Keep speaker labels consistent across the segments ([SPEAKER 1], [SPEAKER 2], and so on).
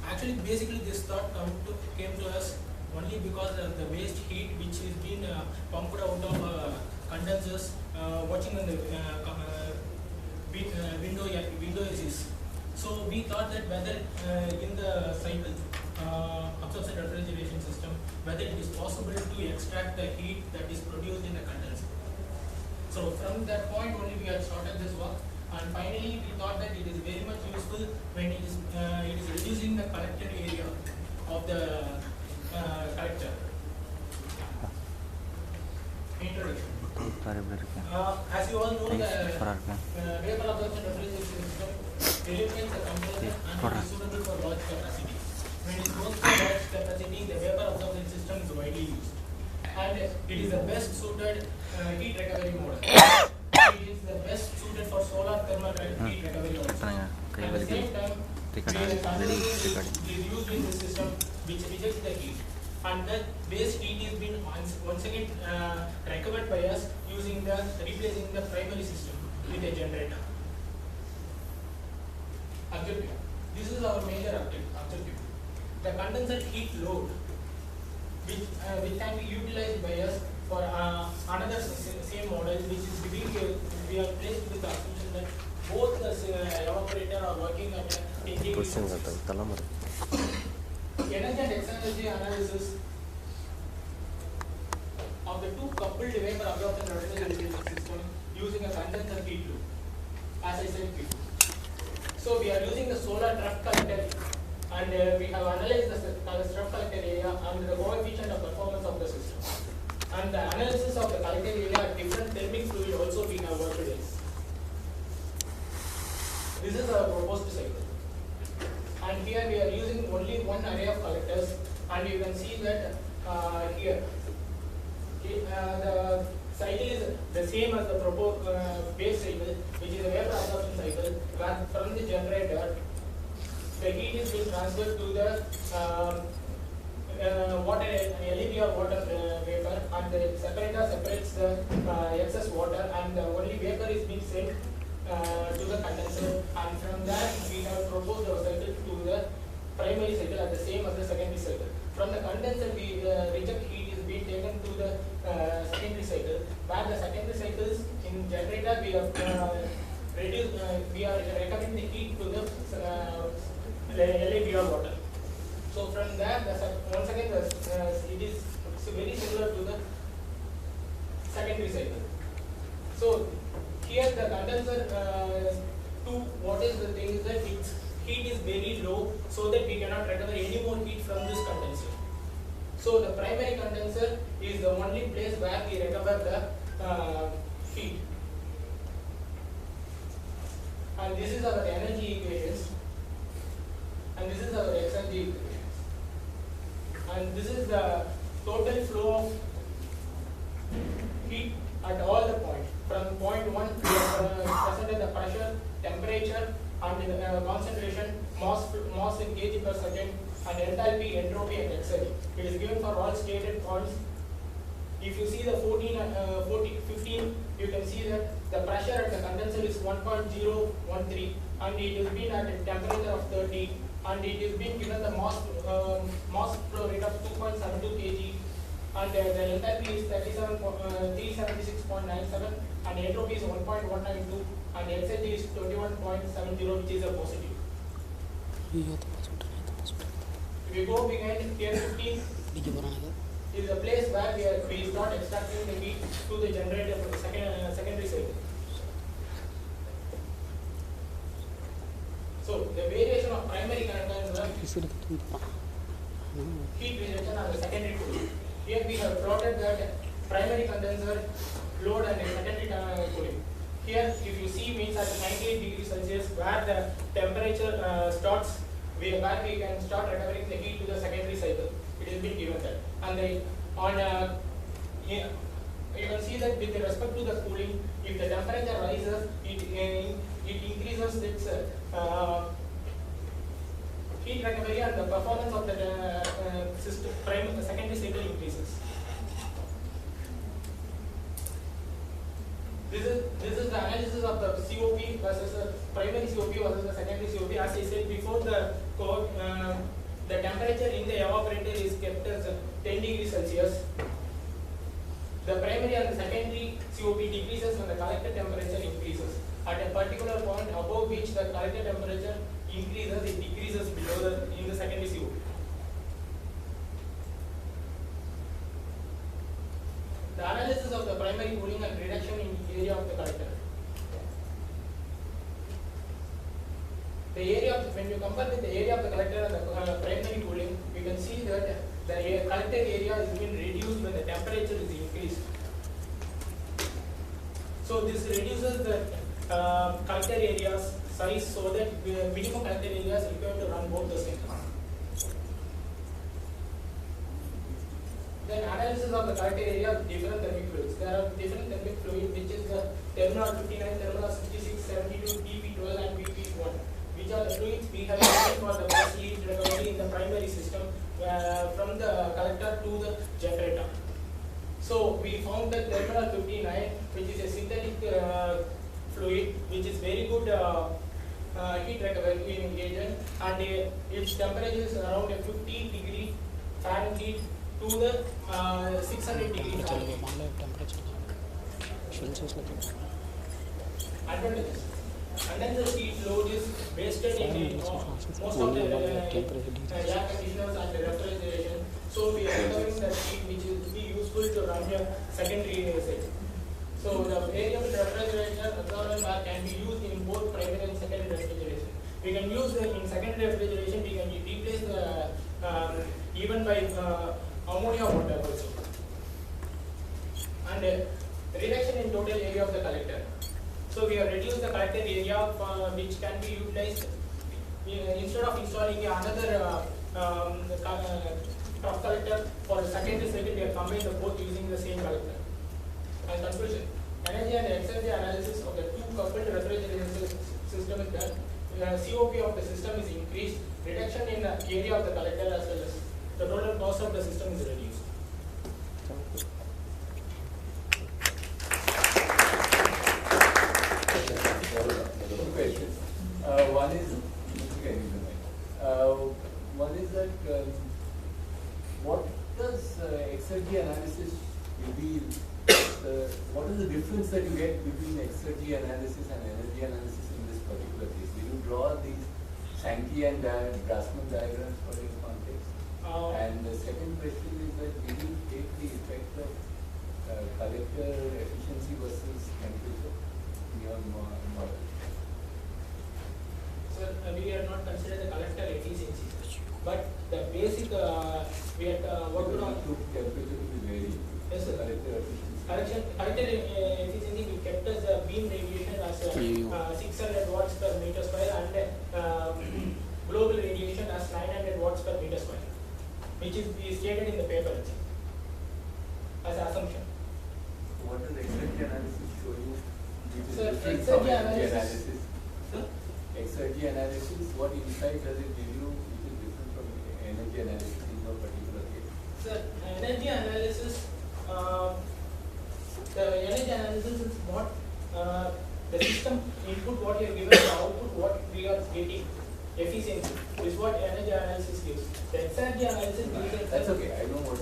[SPEAKER 1] Actually, basically, this thought came to us only because the waste heat which is being pumped out of condensers watching on the window edges. So we thought that whether in the cycle absorption refrigeration system, whether it is possible to extract the heat that is produced in the condenser. So from that point only we had started this work, and finally we thought that it is very much useful when it is reducing the collected area of the collector. Introduction. As you all know, the vapor absorption refrigeration system eliminates the compressor and is suitable for large capacity. When it goes to large capacity, the vapor absorption system is widely used, and it is the best suited heat recovery model. It is the best suited for solar thermal heat recovery also. At the same time, is used in this system which rejects the heat, and the waste heat is being once again recovered by us replacing the primary system with a generator. Objective. This is our major objective. The condenser heat load, which can be utilized by us for another same model, which is we are placed with the assumption that both the evaporator are working at a energy and exergy analysis of the two coupled vapor absorption refrigeration system using a condenser heat loop, as I said before. So we are using the solar trough collector, and we have analyzed the trough collector area and the coefficient of performance of the system. And the analysis of the collector area at different thermic fluid also we have worked with. This is our proposed cycle. And here we are using only one array of collectors, and you can see that here the cycle is the same as the proposed base cycle, which is a vapor absorption cycle, where from the generator the heat is being transferred to the water LEB or water vapor, and the separator separates the excess water, and the only vapor is being sent to the condenser, and from that we have proposed our cycle to the primary cycle at the same as the secondary cycle. From the condenser, we reject heat is being taken to the secondary cycle, where the secondary cycles in generator we have we are recovering the heat to the LEB or water. So from there, once again it is very similar to the secondary cycle. So here the condenser what is the thing is that its heat is very low, so that we cannot recover any more heat from this condenser. So the primary condenser is the only place where we recover the heat. And this is our energy equations, and this is our exergy equations, and this is the total flow of heat at all the points. From point 1, we have presented the pressure, temperature, and concentration, mass in kg per second, and enthalpy, entropy, and exergy. It is given for all stated points. If you see the 15, you can see that the pressure at the condenser is 1.013, and it is been at a temperature of 30, and it is being given the mass flow rate of 2.72 kg, and the enthalpy is 376.97, and entropy is 1.192, and exergy is 21.70, which is a positive. If we go behind here, 15 is a place where we start extracting the heat to the generator for the secondary cycle. So the variation of primary condenser heat rejection and the secondary cooling. Here we have plotted that primary condenser load and secondary cooling. Here, if you see, means at 98 degrees Celsius, where the temperature starts, where we can start recovering the heat to the secondary cycle. It has been given that. And you can see that with respect to the cooling, if the temperature rises, it increases its heat recovery, and the performance of the system, the secondary cycle increases. This is the analysis of the COP versus the primary COP versus the secondary COP. As I said before, the temperature in the evaporator is kept as 10 degrees Celsius. The primary and the secondary COP decreases when the collector temperature increases. At a particular point above which the collector temperature increases, it decreases below in the secondary COP. The analysis of the primary cooling and reduction in area of the collector. The area of, when you compare with the area of the collector and the primary cooling, you can see that the collector area is being reduced when the temperature is increased. So this reduces the collector area's size so that minimum collector area is required to run both the systems. Then analysis of the collector area of different thermic fluids. There are different thermic fluids, which is the thermal 59, thermal 66, 72, TP12 and BP1, which are the fluids we have used for the best heat recovery in the primary system from the collector to the generator. So we found that thermal 59, which is a synthetic fluid, which is very good heat recovery agent, and its temperature is around 50 degree Fahrenheit to the 600 degree Fahrenheit. Advantages. Condenser heat load is wasted in most of the air conditioners and the refrigeration. So we are recovering that heat which will be useful to run your secondary cycle. So the variable refrigeration absorbent bar can be used in both primary and secondary refrigeration. We can use in secondary refrigeration, we can replace the even by ammonia water also. And reduction in total area of the collector. So we have reduced the collector area which can be utilized instead of installing another top collector for the secondary cycle. We have combined the both using the same collector. And conclusion: energy and exergy analysis of the two coupled refrigeration system is done. COP of the system is increased. Reduction in area of the collector as well as the total cost of the system is reduced.
[SPEAKER 2] One is that what does exergy analysis reveal? What is the difference that you get between exergy analysis and energy analysis in this particular case? Will you draw these Sankey and Grassmann diagrams for this context? And the second question is that will you take the effect of collector efficiency versus temperature in your model?
[SPEAKER 1] Sir, we are not considering the collector efficiency, but the basic we are working on.
[SPEAKER 2] Temperature to be varied.
[SPEAKER 1] Yes, sir.
[SPEAKER 2] Collector efficiency.
[SPEAKER 1] Collector efficiency we kept as a beam radiation as 600 watts per meter square and global radiation as 900 watts per meter square, which is stated in the paper as an assumption.
[SPEAKER 2] What does exergy analysis show you?
[SPEAKER 1] Sir,
[SPEAKER 2] Exergy
[SPEAKER 1] analysis. Sir?
[SPEAKER 2] Exergy analysis, what insight does it give you which is different from energy analysis in your particular case?
[SPEAKER 1] Sir, energy analysis, the energy analysis is what the system input what you are given, the output what we are getting, efficiency is what energy analysis gives. The exergy analysis gives.
[SPEAKER 2] That's okay, I know what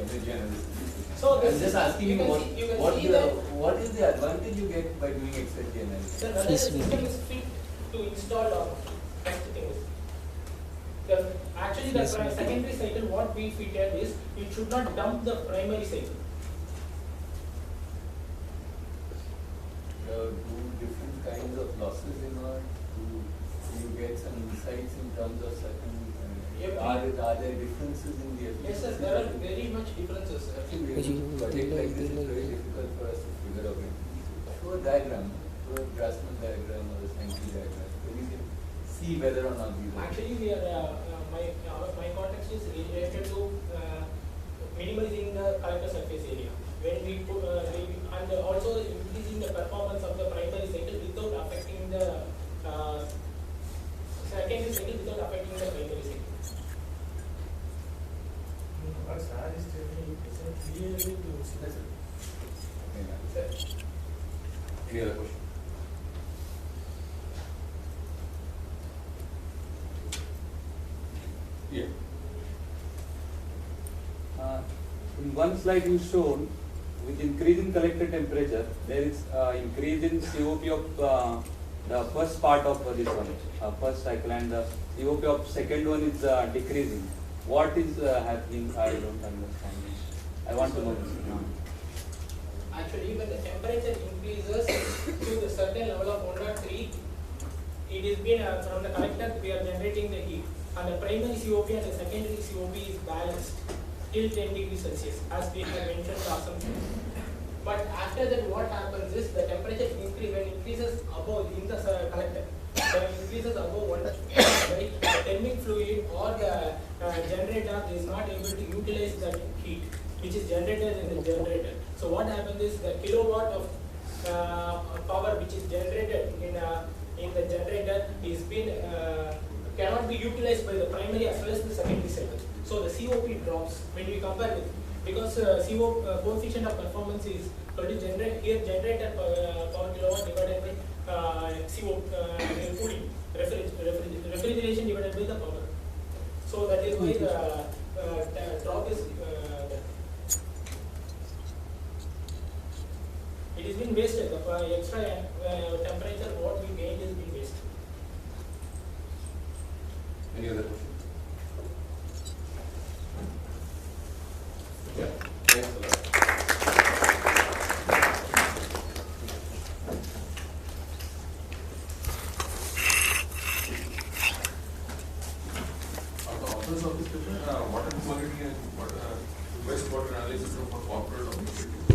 [SPEAKER 2] energy analysis is.
[SPEAKER 1] So
[SPEAKER 2] I'm just asking you what is the advantage you get by doing exergy analysis?
[SPEAKER 1] Sir, whether the system is fit to install or not. That's the thing. Actually, the secondary cycle what we fitted is it should not dump the primary cycle.
[SPEAKER 2] Do different kinds of losses emerge? Do you get some insights in terms of certain? Are there differences in the efficiency?
[SPEAKER 1] Yes, sir. There are very much differences.
[SPEAKER 2] Actually, project like this is very difficult for us to figure out. Show a diagram, show a Grassmann diagram or a Sankey diagram, so we can see whether or not these are.
[SPEAKER 1] Actually, we are my context is related to minimizing the collector surface area. When we put and also increasing the performance of the primary cycle without affecting the secondary cycle without affecting the primary cycle.
[SPEAKER 3] What sir is telling is clearly to see that.
[SPEAKER 2] Any other question? Yeah.
[SPEAKER 4] In one slide you shown, with increasing collector temperature, there is increase in COP of the first part of this one, first cycle, and the COP of second one is decreasing. What is happening? I don't understand. I want to know this.
[SPEAKER 1] Actually, when the temperature increases to the certain level of 103, it is been from the collector we are generating the heat, and the primary COP and the secondary COP is balanced till 10 degrees Celsius, as we have mentioned the assumption. But after that, what happens is the temperature increases above in the collector. When it increases above 1, right, the thermic fluid or the generator is not able to utilize that heat which is generated in the generator. So what happens is the kilowatt of power which is generated in the generator is been cannot be utilized by the primary as well as the secondary cycle. So the COP drops when we compare with, because coefficient of performance is generator power kilowatt divided by cooling, refrigeration divided by the power. So that is why the drop is it has been wasted. The extra temperature what we gained is been wasted.
[SPEAKER 5] Any other questions? Yeah, thanks a lot. The authors of this paper, water quality and wastewater analysis of corporate objectivity.